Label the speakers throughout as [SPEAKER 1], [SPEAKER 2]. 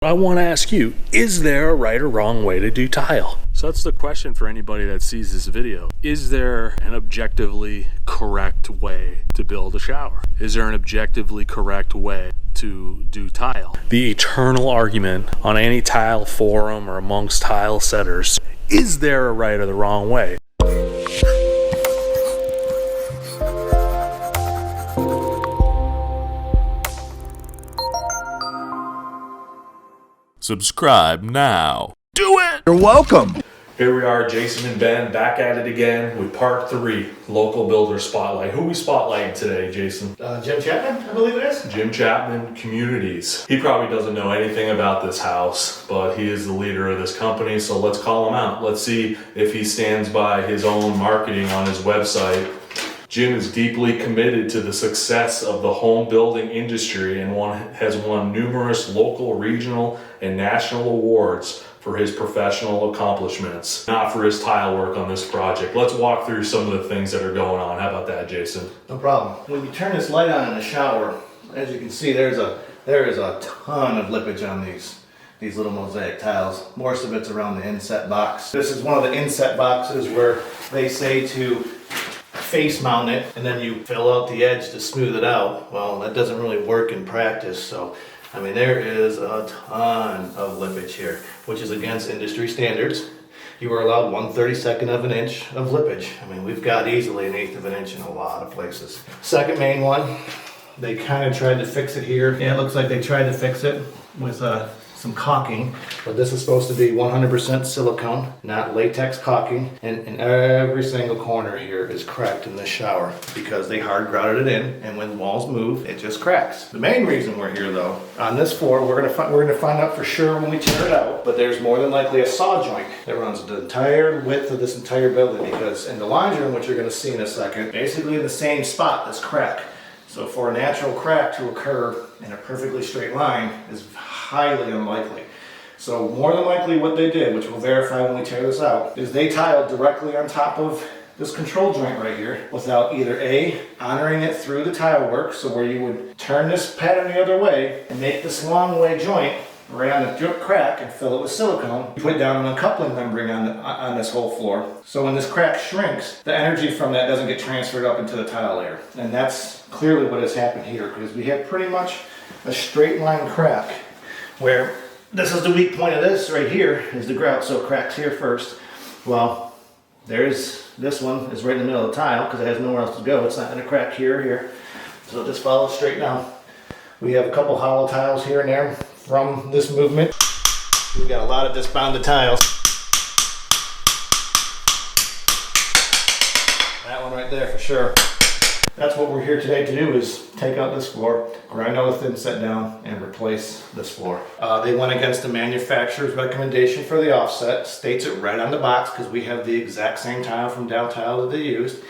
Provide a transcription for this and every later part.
[SPEAKER 1] I want to ask you, is there a right or wrong way to do tile? So that's the question for anybody that sees this video. Is there an objectively correct way to build a shower? Is there an objectively correct way to do tile? The eternal argument on any tile forum or amongst tile setters, is there a right or the wrong way?
[SPEAKER 2] Subscribe now.
[SPEAKER 1] Do it!
[SPEAKER 3] You're welcome.
[SPEAKER 1] Here we are, Jason and Ben, back at it again with part 3, local builder spotlight. Who are we spotlighting today, Jason?
[SPEAKER 4] Jim Chapman, I believe it is.
[SPEAKER 1] Jim Chapman Communities. He probably doesn't know anything about this house, but he is the leader of this company, so let's call him out. Let's see if he stands by his own marketing on his website. Jim is deeply committed to the success of the home building industry and has won numerous local, regional, and national awards for his professional accomplishments, not for his tile work on this project. Let's walk through some of the things that are going on. How about that, Jason?
[SPEAKER 4] No problem. When you turn this light on in the shower, as you can see, there is a ton of lippage on these little mosaic tiles. Most of it's around the inset box. This is one of the inset boxes where they say to face mount it and then you fill out the edge to smooth it out. Well, that doesn't really work in practice. So, I mean, there is a ton of lippage here, which is against industry standards. You are allowed 1/32 of an inch of lippage. I mean, we've got easily 1/8 of an inch in a lot of places. Second main one, they kind of tried to fix it here. Yeah, it looks like they tried to fix it with some caulking, but this is supposed to be 100% silicone, not latex caulking, and every single corner here is cracked in this shower because they hard grouted it in, and when walls move, it just cracks. The main reason we're here, though, on this floor, we're gonna find out for sure when we tear it out, but there's more than likely a saw joint that runs the entire width of this entire building, because in the laundry room, which you're gonna see in a second, basically in the same spot, this crack. So for a natural crack to occur in a perfectly straight line is highly unlikely. So more than likely what they did, which we'll verify when we tear this out, is they tiled directly on top of this control joint right here without either A, honoring it through the tile work, so where you would turn this pattern the other way and make this long way joint right on the drip crack and fill it with silicone. You put down an uncoupling membrane on this whole floor. So when this crack shrinks, the energy from that doesn't get transferred up into the tile layer. And that's clearly what has happened here, because we have pretty much a straight line crack where this is the weak point of this right here is the grout, so it cracks here first. Well, this one is right in the middle of the tile because it has nowhere else to go. It's not going to crack here or here. So just follow straight down. We have a couple hollow tiles here and there from this movement. We've got a lot of disbonded tiles. That one right there for sure. That's what we're here today to do, is take out this floor, grind all the thin set down, and replace this floor. They went against the manufacturer's recommendation for the offset. States it right on the box because we have the exact same tile from Dow Tile that they used.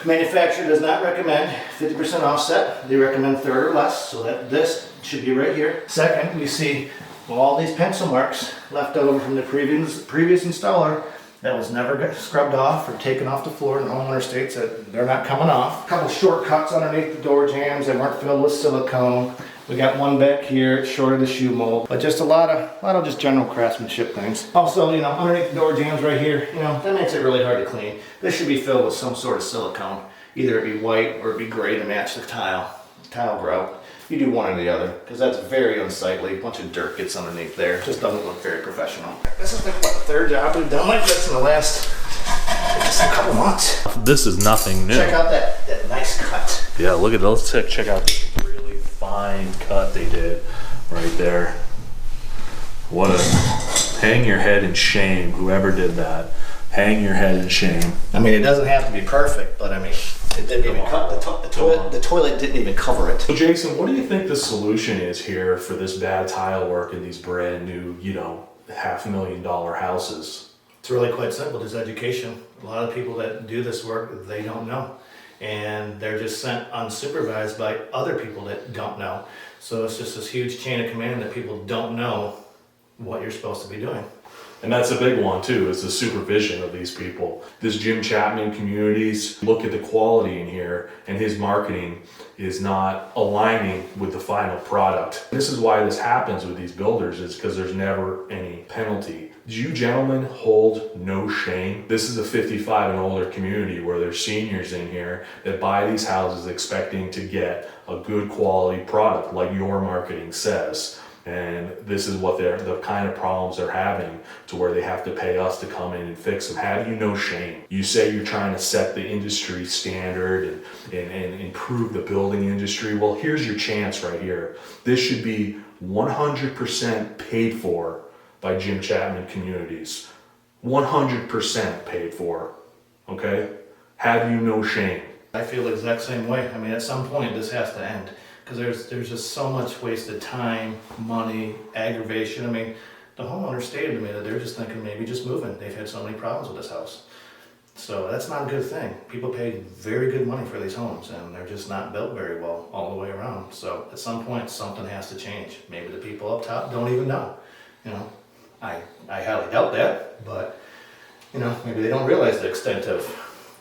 [SPEAKER 4] Manufacturer does not recommend 50% offset. They recommend third or less, so that this should be right here. Second, we see all these pencil marks left over from the previous installer that was never scrubbed off or taken off the floor, and the homeowner states that they're not coming off. A couple shortcuts underneath the door jambs that weren't filled with silicone. We got one back here, it's short of the shoe mold, but just a lot of just general craftsmanship things. Also, you know, underneath the door jambs right here, you know, that makes it really hard to clean. This should be filled with some sort of silicone. Either it be white or it be gray to match the tile grout. You do one or the other, because that's very unsightly. A bunch of dirt gets underneath there. It just doesn't look very professional. This is like, what, the third job we've done like this in the last just a couple months.
[SPEAKER 1] This is nothing new.
[SPEAKER 4] Check out that nice cut.
[SPEAKER 1] Yeah, look at those. Check out this really fine cut they did right there. What a, hang your head in shame, whoever did that. Hang your head in shame.
[SPEAKER 4] I mean, it doesn't have to be perfect, but I mean, it didn't even cut the toilet didn't even cover it.
[SPEAKER 1] So Jason, what do you think the solution is here for this bad tile work in these brand new, you know, $500,000 houses?
[SPEAKER 4] It's really quite simple, just education. A lot of people that do this work, they don't know. And they're just sent unsupervised by other people that don't know. So it's just this huge chain of command that people don't know what you're supposed to be doing.
[SPEAKER 1] And that's a big one too, is the supervision of these people. This Jim Chapman Communities, look at the quality in here, and his marketing is not aligning with the final product. This is why this happens with these builders, is because there's never any penalty. Do you gentlemen hold no shame? This is a 55 and older community where there's seniors in here that buy these houses expecting to get a good quality product like your marketing says. And this is what the kind of problems they're having, to where they have to pay us to come in and fix them. Have you no shame? You say you're trying to set the industry standard and improve the building industry. Well, here's your chance right here. This should be 100% paid for by Jim Chapman Communities. 100% paid for, okay? Have you no shame?
[SPEAKER 4] I feel the exact same way. I mean, at some point this has to end, because there's just so much wasted time, money, aggravation. I mean, the homeowner stated to me that they're just thinking maybe just moving. They've had so many problems with this house. So that's not a good thing. People pay very good money for these homes, and they're just not built very well all the way around. So at some point something has to change. Maybe the people up top don't even know. You know, I highly doubt that, but you know, maybe they don't realize the extent of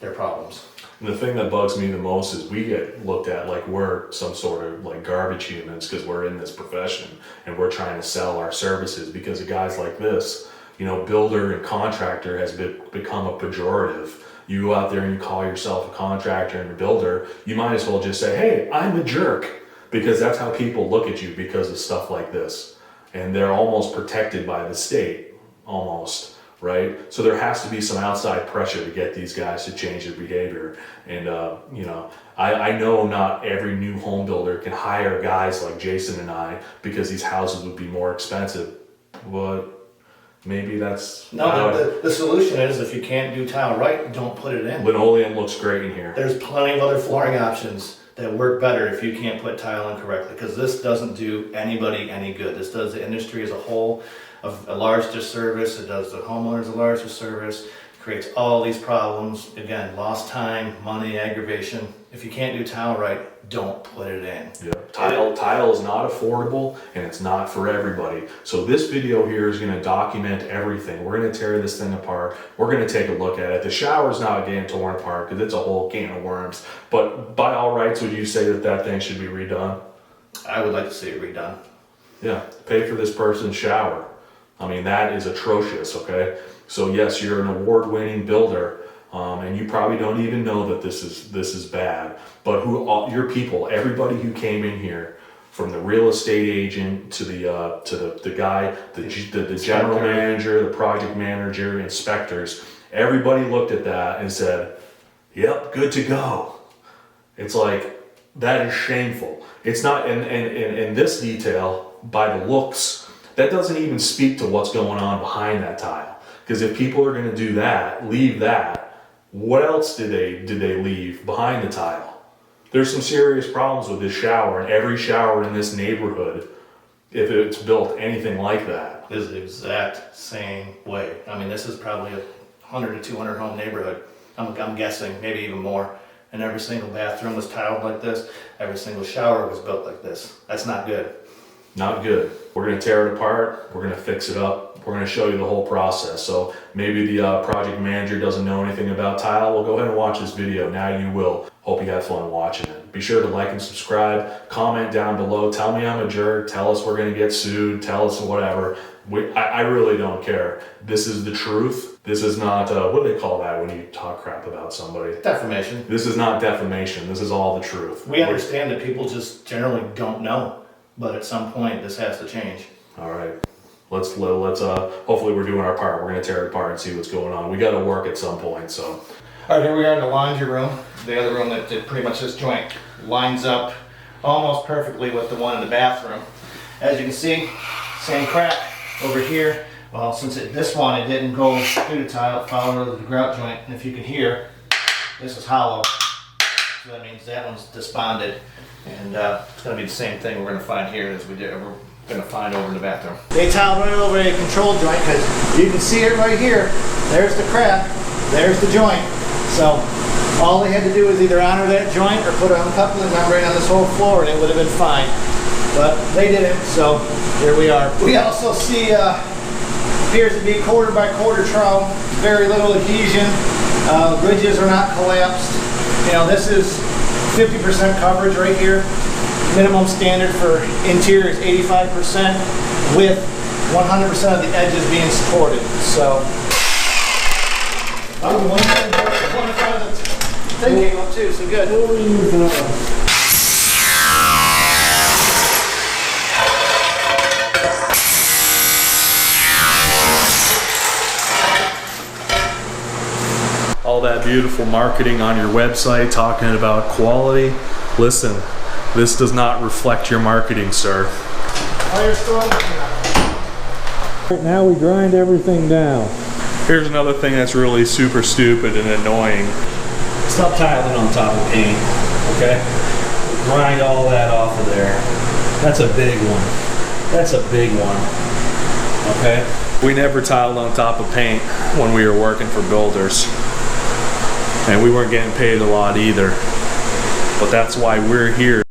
[SPEAKER 4] their problems.
[SPEAKER 1] And the thing that bugs me the most is we get looked at like we're some sort of like garbage humans, because we're in this profession and we're trying to sell our services, because of guys like this. You know, builder and contractor has become a pejorative. You go out there and you call yourself a contractor and a builder, you might as well just say, hey, I'm a jerk, because that's how people look at you because of stuff like this. And they're almost protected by the state, almost. Right? So there has to be some outside pressure to get these guys to change their behavior. And, you know, I know not every new home builder can hire guys like Jason and I, because these houses would be more expensive. But maybe that's...
[SPEAKER 4] No, the solution is, if you can't do tile right, don't put it in.
[SPEAKER 1] Linoleum looks great in here.
[SPEAKER 4] There's plenty of other flooring options that work better if you can't put tile in correctly, because this doesn't do anybody any good. This does the industry as a whole a large disservice. It does the homeowners a large disservice. Creates all these problems. Again, lost time, money, aggravation. If you can't do tile right, don't put it in.
[SPEAKER 1] Yeah. Tile is not affordable, and it's not for everybody. So this video here is going to document everything. We're going to tear this thing apart. We're going to take a look at it. The shower's not getting torn apart because it's a whole can of worms. But by all rights, would you say that thing should be redone?
[SPEAKER 4] I would like to see it redone.
[SPEAKER 1] Yeah, pay for this person's shower. I mean, that is atrocious, okay? So yes, you're an award-winning builder, and you probably don't even know that this is bad. But your people, everybody who came in here, from the real estate agent to the guy, the general manager, the project manager, inspectors, everybody looked at that and said, "Yep, good to go." It's like, that is shameful. It's not, and this detail, by the looks, that doesn't even speak to what's going on behind that tile. Because if people are going to do that, leave that, what else did they leave behind the tile? There's some serious problems with this shower, and every shower in this neighborhood, if it's built anything like that,
[SPEAKER 4] is the exact same way. I mean, this is probably a 100 to 200 home neighborhood. I'm guessing, maybe even more. And every single bathroom was tiled like this. Every single shower was built like this. That's not good.
[SPEAKER 1] Not good. We're going to tear it apart. We're going to fix it up. We're going to show you the whole process. So maybe the project manager doesn't know anything about tile. Well, go ahead and watch this video. Now you will. Hope you had fun watching it. Be sure to like and subscribe. Comment down below. Tell me I'm a jerk. Tell us we're going to get sued. Tell us whatever. I really don't care. This is the truth. This is not, what do they call that when you talk crap about somebody?
[SPEAKER 4] Defamation.
[SPEAKER 1] This is not defamation. This is all the truth.
[SPEAKER 4] We understand that people just generally don't know. But at some point, this has to change.
[SPEAKER 1] All right. Let's hopefully we're doing our part. We're going to tear it apart and see what's going on. We got to work at some point, so.
[SPEAKER 4] All right, here we are in the laundry room. The other room that did pretty much this joint lines up almost perfectly with the one in the bathroom. As you can see, same crack over here. Well, since this one, it didn't go through the tile, it followed over the grout joint. And if you can hear, this is hollow. So that means that one's desponded. And it's going to be the same thing we're going to find here as we're going to find over in the bathroom. They tiled right over a control joint, because you can see it right here. There's the crack, there's the joint. So all they had to do was either honor that joint or put an uncoupling membrane on this whole floor, and it would have been fine. But they didn't, so here we are. We also see Appears to be quarter by quarter trowel, very little adhesion. Ridges are not collapsed. You know, this is 50% coverage right here. Minimum standard for interior is 85%, with 100% of the edges being supported. So, one thing came up too, so good.
[SPEAKER 1] All that beautiful marketing on your website talking about quality. Listen, this does not reflect your marketing, sir.
[SPEAKER 3] Right now we grind everything down.
[SPEAKER 1] Here's another thing that's really super stupid and annoying.
[SPEAKER 5] Stop tiling on top of paint, okay? Grind all that off of there. That's a big one. That's a big one, okay?
[SPEAKER 1] We never tiled on top of paint when we were working for builders. And we weren't getting paid a lot either. But that's why we're here.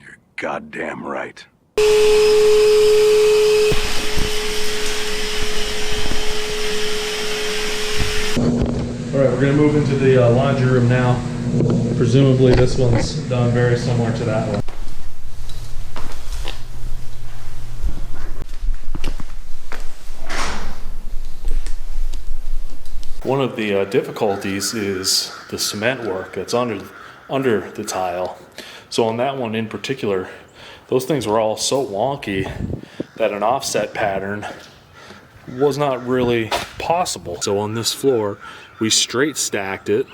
[SPEAKER 6] You're goddamn right.
[SPEAKER 1] All right, we're gonna move into the laundry room now. Presumably this one's done very similar to that one. One of the difficulties is the cement work that's under the tile. So on that one in particular, those things were all so wonky that an offset pattern was not really possible. So on this floor, we straight stacked it.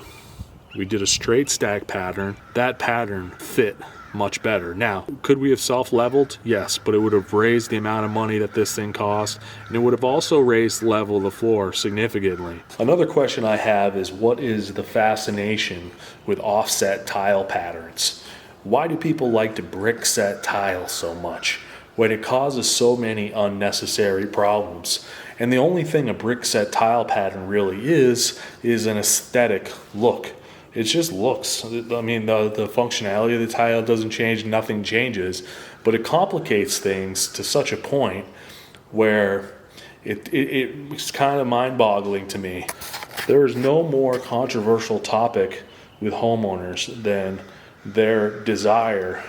[SPEAKER 1] We did a straight stack pattern. That pattern fit much better. Now, could we have self-leveled? Yes, but it would have raised the amount of money that this thing cost, and it would have also raised the level of the floor significantly. Another question I have is, what is the fascination with offset tile patterns? Why do people like to brick set tile so much when it causes so many unnecessary problems? And the only thing a brick set tile pattern really is an aesthetic look. It just looks. I mean, the functionality of the tile doesn't change, nothing changes, but it complicates things to such a point where it's kind of mind-boggling to me. There is no more controversial topic with homeowners than their desire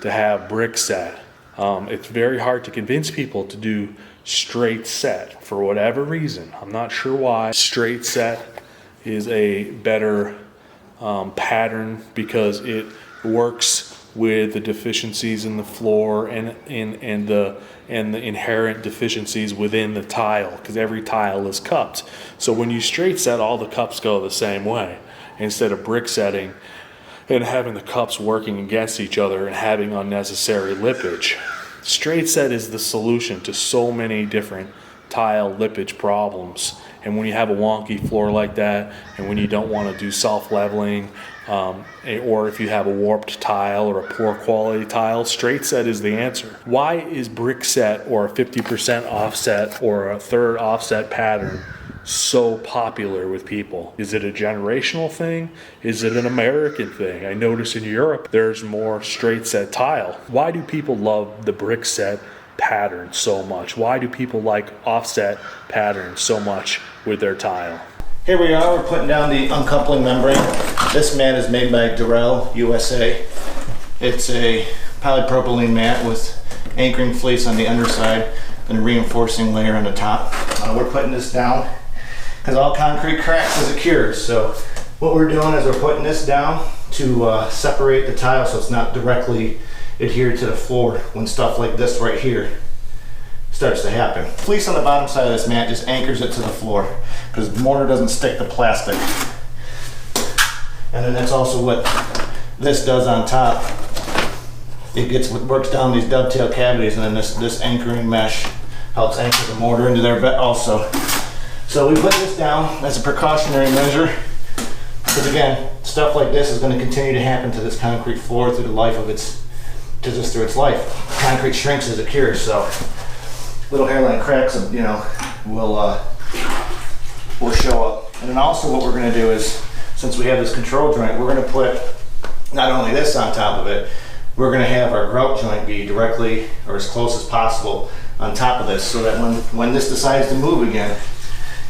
[SPEAKER 1] to have brick set. It's very hard to convince people to do straight set for whatever reason. I'm not sure why. Straight set is a better pattern because it works with the deficiencies in the floor and the inherent deficiencies within the tile, because every tile is cupped. So when you straight set, all the cups go the same way instead of brick setting and having the cups working against each other and having unnecessary lippage. Straight set is the solution to so many different tile lippage problems. And when you have a wonky floor like that, and when you don't want to do self-leveling, or if you have a warped tile or a poor quality tile, straight set is the answer. Why is brick set or a 50% offset or a third offset pattern so popular with people? Is it a generational thing? Is it an American thing? I notice in Europe there's more straight set tile. Why do people love the brick set pattern so much? Why do people like offset patterns so much with their tile?
[SPEAKER 4] Here we are, we're putting down the uncoupling membrane. This mat is made by Durrell, USA. It's a polypropylene mat with anchoring fleece on the underside and a reinforcing layer on the top. We're putting this down because all concrete cracks as it cures. So what we're doing is we're putting this down to separate the tile so it's not directly adhered to the floor when stuff like this right here starts to happen. Fleece on the bottom side of this mat just anchors it to the floor because the mortar doesn't stick to plastic. And then that's also what this does on top. It works down these dovetail cavities, and then this anchoring mesh helps anchor the mortar into there also. So we put this down as a precautionary measure because, again, stuff like this is going to continue to happen to this concrete floor through the life of through its life. Concrete shrinks as it cures, so little hairline cracks, you know, will show up. And then also what we're going to do is, since we have this control joint, we're going to put not only this on top of it, we're going to have our grout joint be directly or as close as possible on top of this, so that when this decides to move again,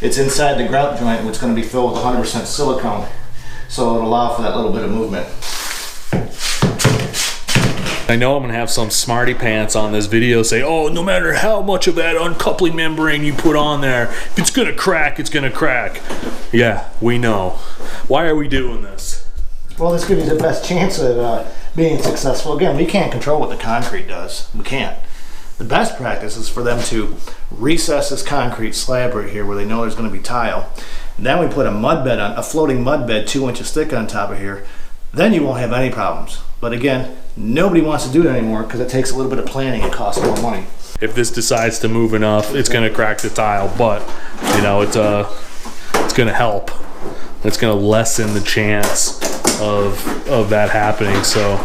[SPEAKER 4] it's inside the grout joint, which is going to be filled with 100% silicone, so it'll allow for that little bit of movement.
[SPEAKER 1] I know I'm gonna have some smarty pants on this video say, oh, no matter how much of that uncoupling membrane you put on there, if it's gonna crack, it's gonna crack. Yeah, we know. Why are we doing this?
[SPEAKER 4] Well, this gives you the best chance of being successful. Again, we can't control what the concrete does. We can't. The best practice is for them to recess this concrete slab right here where they know there's going to be tile. And then we put a mud bed on, a floating mud bed 2 inches thick on top of here. Then you won't have any problems. But again, nobody wants to do it anymore because it takes a little bit of planning and costs more money.
[SPEAKER 1] If this decides to move enough, it's gonna crack the tile, but you know, it's gonna help. It's gonna lessen the chance of that happening. So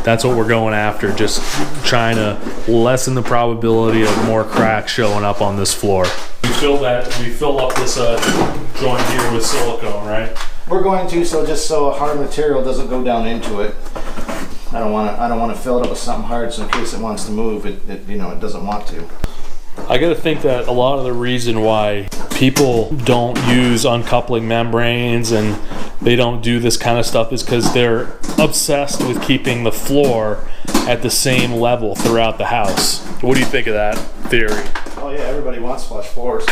[SPEAKER 1] that's what we're going after, just trying to lessen the probability of more cracks showing up on this floor. We fill up this joint here with silicone, right?
[SPEAKER 4] We're going to, just so a hard material doesn't go down into it. I don't want to fill it up with something hard, so in case it wants to move, it doesn't want to.
[SPEAKER 1] I gotta think that a lot of the reason why people don't use uncoupling membranes and they don't do this kind of stuff is because they're obsessed with keeping the floor at the same level throughout the house. What do you think of that theory?
[SPEAKER 4] Oh yeah, everybody wants flush floors.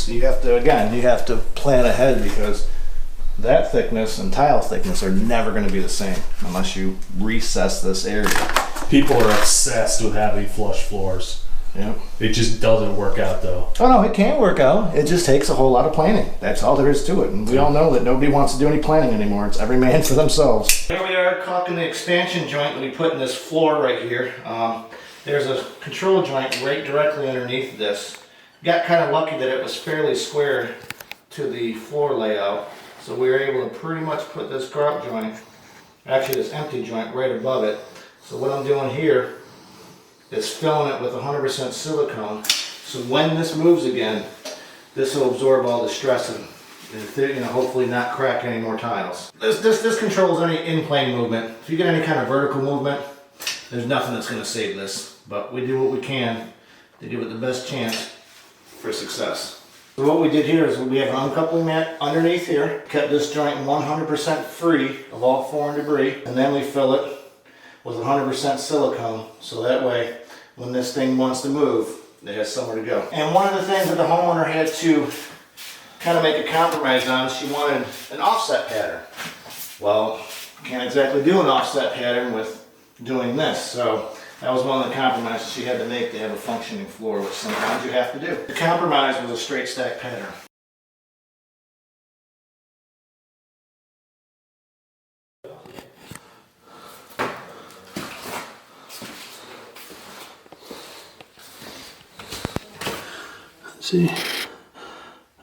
[SPEAKER 4] You have to plan ahead, because that thickness and tile thickness are never going to be the same unless you recess this area.
[SPEAKER 1] People are obsessed with having flush floors.
[SPEAKER 4] Yeah.
[SPEAKER 1] It just doesn't work out though.
[SPEAKER 4] Oh no, it can work out. It just takes a whole lot of planning. That's all there is to it. And we all know that nobody wants to do any planning anymore. It's every man for themselves. Here we are caulking the expansion joint that we put in this floor right here. There's a control joint right directly underneath this. Got kind of lucky that it was fairly square to the floor layout. So we were able to pretty much put this grout joint, actually this empty joint, right above it. So what I'm doing here is filling it with 100% silicone. So when this moves again, this will absorb all the stress and hopefully not crack any more tiles. This controls any in-plane movement. If you get any kind of vertical movement, there's nothing that's going to save this. But we do what we can to give it the best chance for success. So what we did here is we have an uncoupling mat underneath here, kept this joint 100% free of all foreign debris, and then we fill it with 100% silicone, so that way when this thing wants to move, it has somewhere to go. And one of the things that the homeowner had to kind of make a compromise on, she wanted an offset pattern. Well, can't exactly do an offset pattern with doing this, so that was one of the compromises she had to make to have a functioning floor, which sometimes you have to do. The compromise was a straight stack pattern.
[SPEAKER 1] See,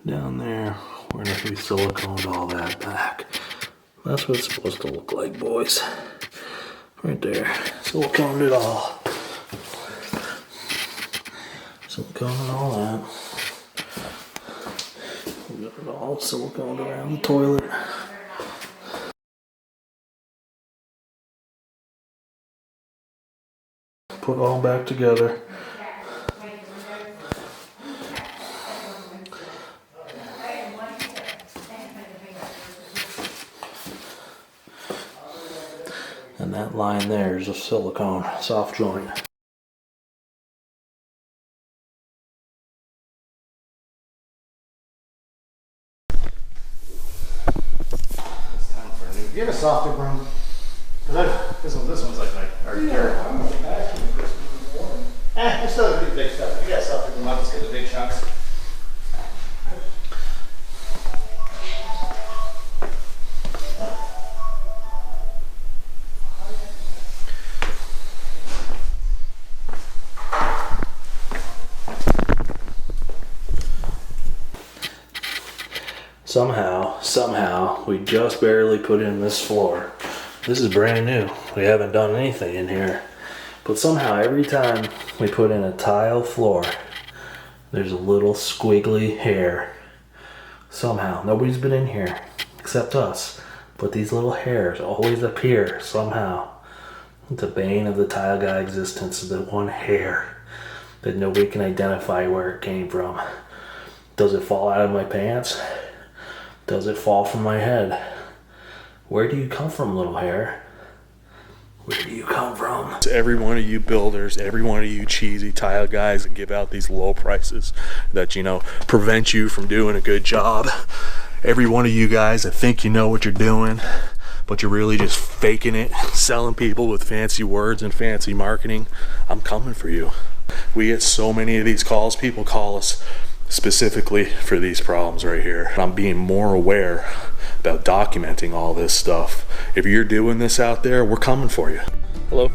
[SPEAKER 1] down there, we're gonna be siliconed all that back. That's what it's supposed to look like, boys. Right there, siliconed it all. Siliconed all that. We got it all siliconed around the toilet. Put it all back together. And that line there is a silicone soft joint.
[SPEAKER 4] It's time for a new. You have a softer broom? This one's like our dirt. It's still a pretty big stuff. You got softer broom, let's get the big chunks. Somehow, we just barely put in this floor. This is brand new. We haven't done anything in here. But somehow, every time we put in a tile floor, there's a little squiggly hair. Somehow, nobody's been in here except us.
[SPEAKER 5] But these little hairs always appear somehow. The bane of the tile guy existence is the one hair that nobody can identify where it came from. Does it fall out of my pants? Does it fall from my head? Where do you come from, little hair? Where do you come from?
[SPEAKER 1] To every one of you builders, every one of you cheesy tile guys that give out these low prices that, you know, prevent you from doing a good job. Every one of you guys that think you know what you're doing, but you're really just faking it, selling people with fancy words and fancy marketing. I'm coming for you. We get so many of these calls. People call us specifically for these problems right here. I'm being more aware about documenting all this stuff. If you're doing this out there, we're coming for you. Hello.